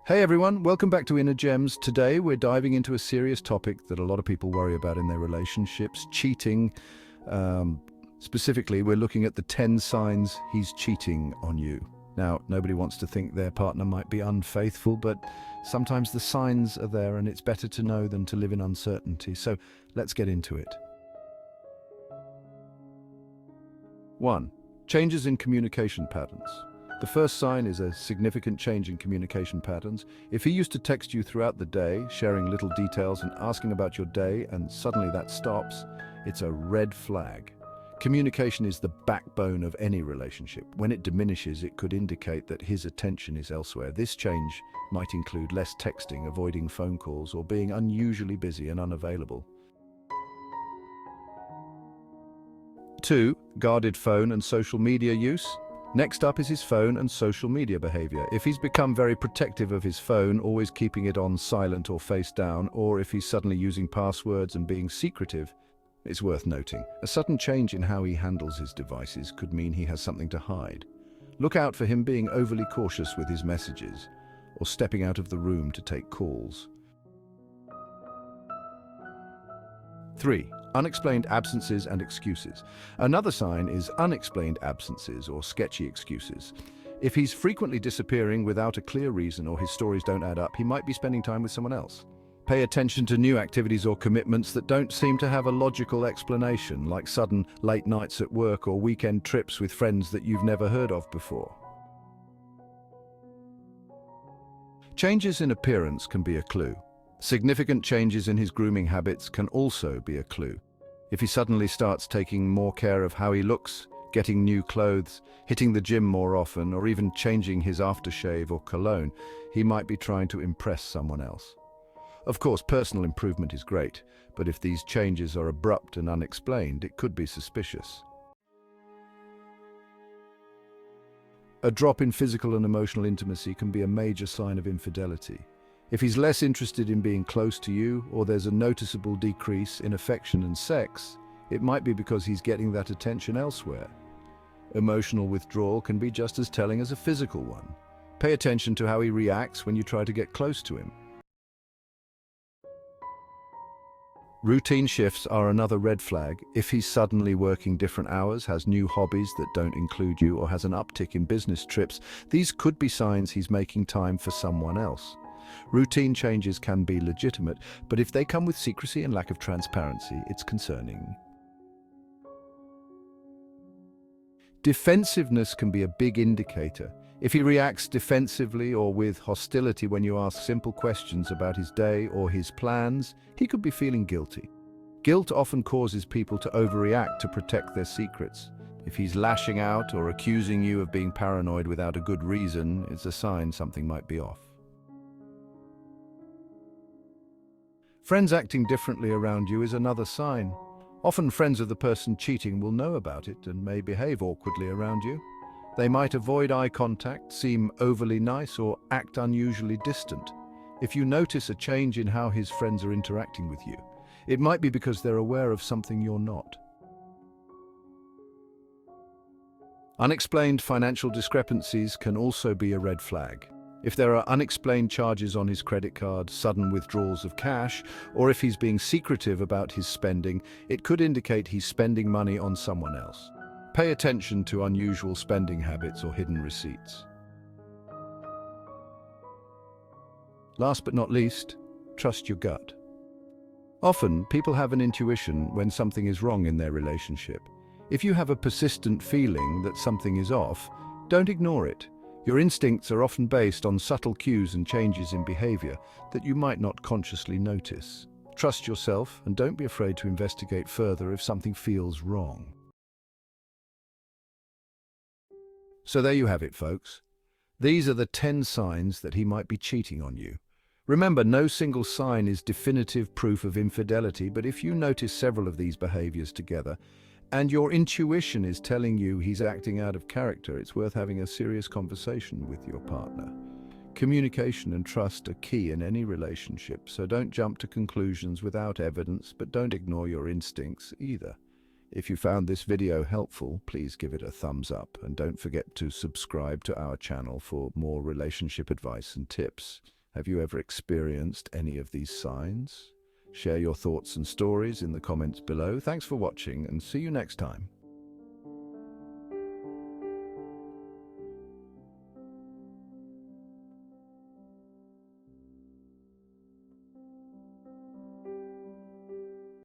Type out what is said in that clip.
Hey everyone, welcome back to Inner Gems. Today we're diving into a serious topic that a lot of people worry about in their relationships, cheating. Specifically, we're looking at the 10 signs he's cheating on you. Now, nobody wants to think their partner might be unfaithful, but sometimes the signs are there and it's better to know than to live in uncertainty. So let's get into it. 1. Changes in communication patterns. The first sign is a significant change in communication patterns. If he used to text you throughout the day, sharing little details and asking about your day, and suddenly that stops, it's a red flag. Communication is the backbone of any relationship. When it diminishes, it could indicate that his attention is elsewhere. This change might include less texting, avoiding phone calls, or being unusually busy and unavailable. 2. Guarded phone and social media use. Next up is his phone and social media behavior. If he's become very protective of his phone, always keeping it on silent or face down, or if he's suddenly using passwords and being secretive, it's worth noting. A sudden change in how he handles his devices could mean he has something to hide. Look out for him being overly cautious with his messages, or stepping out of the room to take calls. 3. Unexplained absences and excuses. Another sign is unexplained absences or sketchy excuses. If he's frequently disappearing without a clear reason or his stories don't add up, he might be spending time with someone else. Pay attention to new activities or commitments that don't seem to have a logical explanation, like sudden late nights at work or weekend trips with friends that you've never heard of before. Changes in appearance can be a clue. Significant changes in his grooming habits can also be a clue. If he suddenly starts taking more care of how he looks, getting new clothes, hitting the gym more often, or even changing his aftershave or cologne, he might be trying to impress someone else. Of course, personal improvement is great, but if these changes are abrupt and unexplained, it could be suspicious. A drop in physical and emotional intimacy can be a major sign of infidelity. If he's less interested in being close to you, or there's a noticeable decrease in affection and sex, it might be because he's getting that attention elsewhere. Emotional withdrawal can be just as telling as a physical one. Pay attention to how he reacts when you try to get close to him. Routine shifts are another red flag. If he's suddenly working different hours, has new hobbies that don't include you, or has an uptick in business trips, these could be signs he's making time for someone else. Routine changes can be legitimate, but if they come with secrecy and lack of transparency, it's concerning. Defensiveness can be a big indicator. If he reacts defensively or with hostility when you ask simple questions about his day or his plans, he could be feeling guilty. Guilt often causes people to overreact to protect their secrets. If he's lashing out or accusing you of being paranoid without a good reason, it's a sign something might be off. Friends acting differently around you is another sign. Often friends of the person cheating will know about it and may behave awkwardly around you. They might avoid eye contact, seem overly nice, or act unusually distant. If you notice a change in how his friends are interacting with you, it might be because they're aware of something you're not. Unexplained financial discrepancies can also be a red flag. If there are unexplained charges on his credit card, sudden withdrawals of cash, or if he's being secretive about his spending, it could indicate he's spending money on someone else. Pay attention to unusual spending habits or hidden receipts. Last but not least, trust your gut. Often, people have an intuition when something is wrong in their relationship. If you have a persistent feeling that something is off, don't ignore it. Your instincts are often based on subtle cues and changes in behavior that you might not consciously notice. Trust yourself and don't be afraid to investigate further if something feels wrong. So there you have it, folks. These are the 10 signs that he might be cheating on you. Remember, no single sign is definitive proof of infidelity, but if you notice several of these behaviors together, and your intuition is telling you he's acting out of character, it's worth having a serious conversation with your partner. Communication and trust are key in any relationship, so don't jump to conclusions without evidence, but don't ignore your instincts either. If you found this video helpful, please give it a thumbs up and don't forget to subscribe to our channel for more relationship advice and tips. Have you ever experienced any of these signs? Share your thoughts and stories in the comments below. Thanks for watching and see you next time.